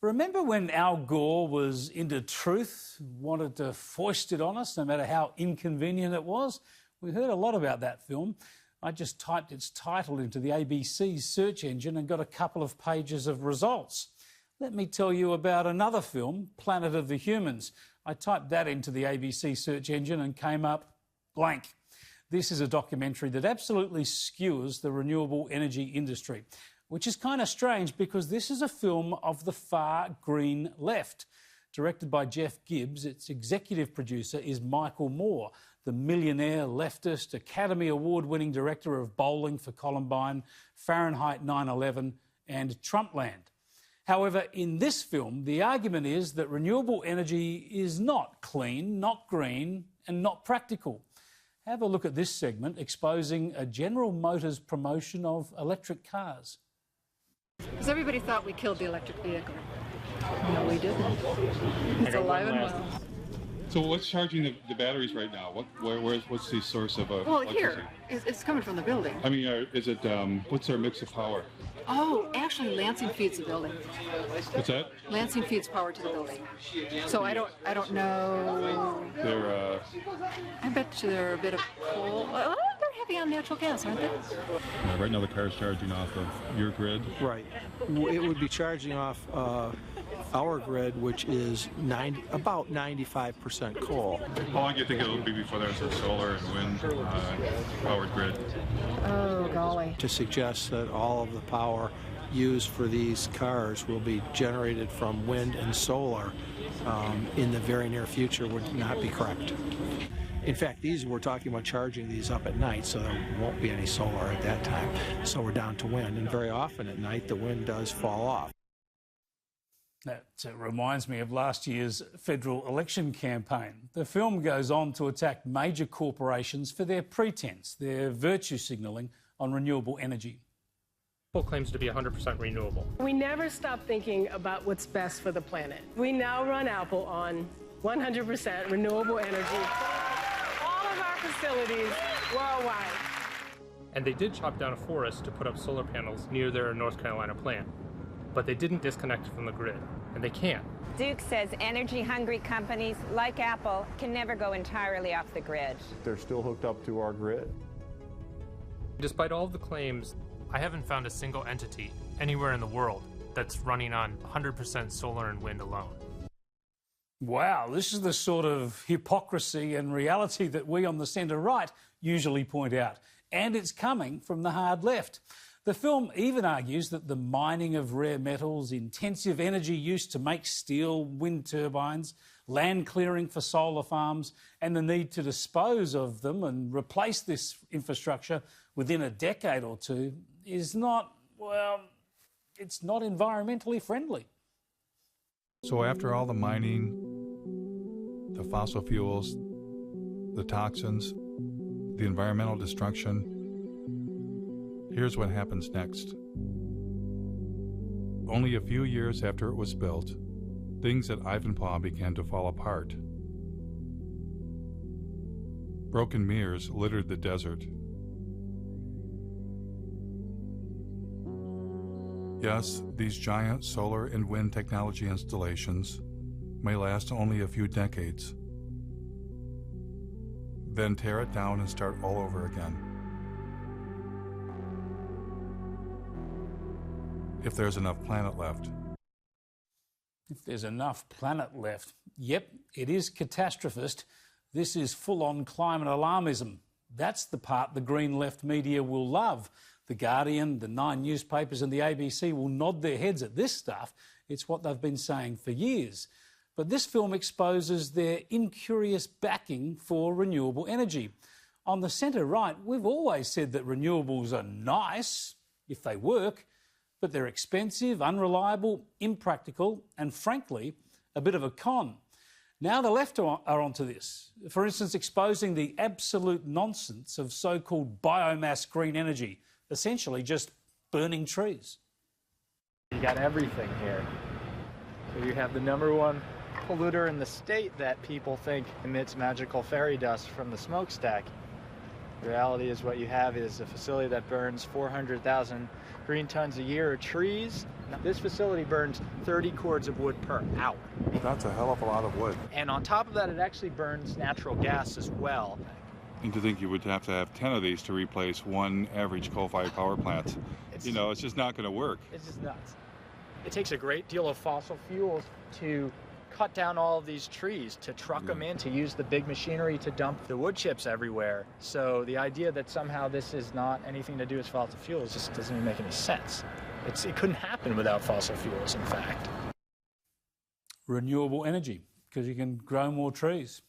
Remember when Al Gore was into truth, wanted to foist it on us, no matter how inconvenient it was? We heard a lot about that film. I just typed its title into the ABC's search engine and got a couple of pages of results. Let me tell you about another film, Planet of the Humans. I typed that into the ABC search engine and came up blank. This is a documentary that absolutely skewers the renewable energy industry, which is kind of strange because this is a film of the far green left. Directed by Jeff Gibbs, its executive producer is Michael Moore, the millionaire, leftist, Academy Award-winning director of Bowling for Columbine, Fahrenheit 9/11 and Trumpland. However, in this film, the argument is that renewable energy is not clean, not green and not practical. Have a look at this segment exposing a General Motors promotion of electric cars. Because everybody thought we killed the electric vehicle. No, we didn't. It's alive and well. So what's charging the batteries right now? What's the source of well, electricity? here. It's coming from the building. I mean, is it, what's their mix of power? Oh, actually, Lansing feeds the building. What's that? Lansing feeds power to the building. So I don't know. They're, I bet you they're a bit of coal. They're heavy on natural gas, aren't they? right now the car's charging off of your grid? Right. It would be charging off our grid, which is about 95% coal. How long do you think it'll be before there's a solar and wind powered grid? Oh, golly. To suggest that all of the power used for these cars will be generated from wind and solar in the very near future would not be correct. In fact, we're talking about charging these up at night, so there won't be any solar at that time. So we're down to wind, and very often at night the wind does fall off. That reminds me of last year's federal election campaign. The film goes on to attack major corporations for their pretense, their virtue signalling on renewable energy. Apple claims to be 100% renewable. We never stop thinking about what's best for the planet. We now run Apple on 100% renewable energy. All of our facilities worldwide. And they did chop down a forest to put up solar panels near their North Carolina plant. But they didn't disconnect from the grid, and they can't. Duke says energy-hungry companies like Apple can never go entirely off the grid. They're still hooked up to our grid. Despite all of the claims, I haven't found a single entity anywhere in the world that's running on 100% solar and wind alone. Wow, this is the sort of hypocrisy and reality that we on the centre-right usually point out. And it's coming from the hard left. The film even argues that the mining of rare metals, intensive energy use to make steel, wind turbines, land clearing for solar farms, and the need to dispose of them and replace this infrastructure within a decade or two is not, well, it's not environmentally friendly. So after all the mining, the fossil fuels, the toxins, the environmental destruction, here's what happens next. Only a few years after it was built, things at Ivanpah began to fall apart. Broken mirrors littered the desert. Yes, these giant solar and wind technology installations may last only a few decades, then tear it down and start all over again. If there's enough planet left. If there's enough planet left. Yep, it is catastrophist. This is full-on climate alarmism. That's the part the green left media will love. The Guardian, the 9 newspapers and the ABC will nod their heads at this stuff. It's what they've been saying for years. But this film exposes their incurious backing for renewable energy. On the centre-right, we've always said that renewables are nice if they work, but they're expensive, unreliable, impractical, and frankly, a bit of a con. Now the left are onto this. For instance, exposing the absolute nonsense of so-called biomass green energy, essentially just burning trees. You got everything here. So you have the #1 polluter in the state that people think emits magical fairy dust from the smokestack. The reality is what you have is a facility that burns 400,000 green tons a year of trees. This facility burns 30 cords of wood per hour. That's a hell of a lot of wood. And on top of that, it actually burns natural gas as well. And to think you would have to have 10 of these to replace one average coal-fired power plant. It's just not going to work. It's just nuts. It takes a great deal of fossil fuels to cut down all of these trees, to truck them in, to use the big machinery to dump the wood chips everywhere. So the idea that somehow this is not anything to do with fossil fuels just doesn't even make any sense. It couldn't happen without fossil fuels, in fact. Renewable energy, because you can grow more trees.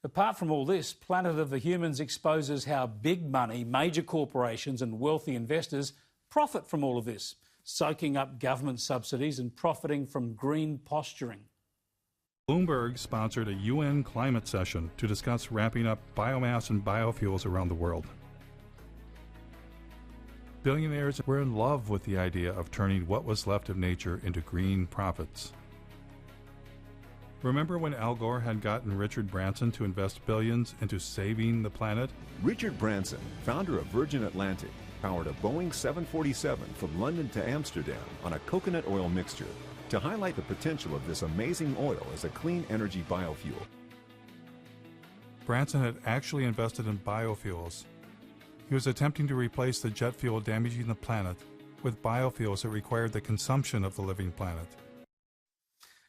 Apart from all this, Planet of the Humans exposes how big money, major corporations and wealthy investors profit from all of this, soaking up government subsidies and profiting from green posturing. Bloomberg sponsored a UN climate session to discuss ramping up biomass and biofuels around the world. Billionaires were in love with the idea of turning what was left of nature into green profits. Remember when Al Gore had gotten Richard Branson to invest billions into saving the planet? Richard Branson, founder of Virgin Atlantic, powered a Boeing 747 from London to Amsterdam on a coconut oil mixture to highlight the potential of this amazing oil as a clean energy biofuel. Branson had actually invested in biofuels. He was attempting to replace the jet fuel damaging the planet with biofuels that required the consumption of the living planet.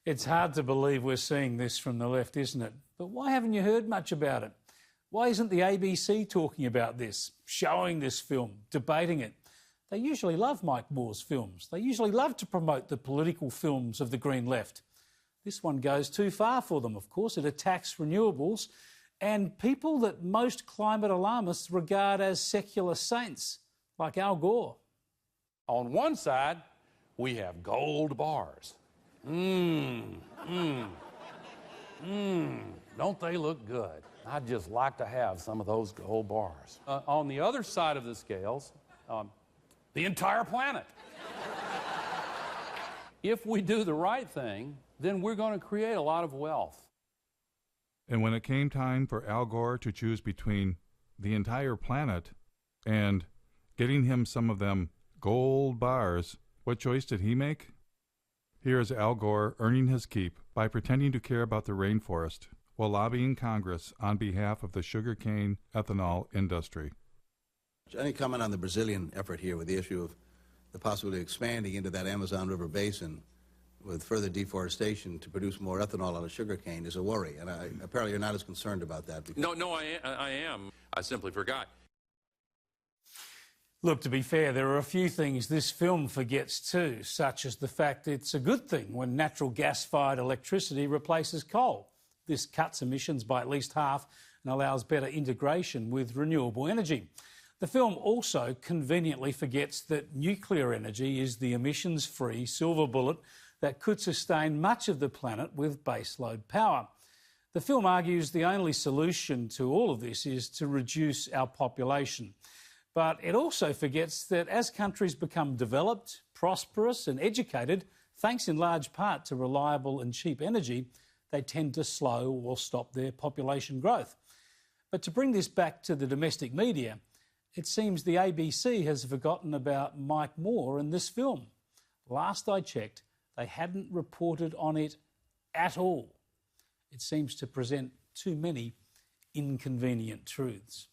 It's hard to believe we're seeing this from the left, isn't it? But why haven't you heard much about it? Why isn't the ABC talking about this, showing this film, debating it? They usually love Mike Moore's films. They usually love to promote the political films of the Green Left. This one goes too far for them, of course. It attacks renewables and people that most climate alarmists regard as secular saints, like Al Gore. On one side, we have gold bars. Don't they look good? I'd just like to have some of those gold bars. On the other side of the scales, the entire planet. If we do the right thing, then we're going to create a lot of wealth. And when it came time for Al Gore to choose between the entire planet and getting him some of them gold bars, what choice did he make? Here is Al Gore earning his keep by pretending to care about the rainforest while lobbying Congress on behalf of the sugarcane ethanol industry. Any comment on the Brazilian effort here with the issue of the possibility of expanding into that Amazon River basin with further deforestation to produce more ethanol out of sugarcane is a worry, and apparently you're not as concerned about that. No, I am. I simply forgot. Look, to be fair, there are a few things this film forgets too, such as the fact it's a good thing when natural gas-fired electricity replaces coal. This cuts emissions by at least half and allows better integration with renewable energy. The film also conveniently forgets that nuclear energy is the emissions-free silver bullet that could sustain much of the planet with baseload power. The film argues the only solution to all of this is to reduce our population. But it also forgets that as countries become developed, prosperous and educated, thanks in large part to reliable and cheap energy, they tend to slow or stop their population growth. But to bring this back to the domestic media, it seems the ABC has forgotten about Mike Moore and this film. Last I checked, they hadn't reported on it at all. It seems to present too many inconvenient truths.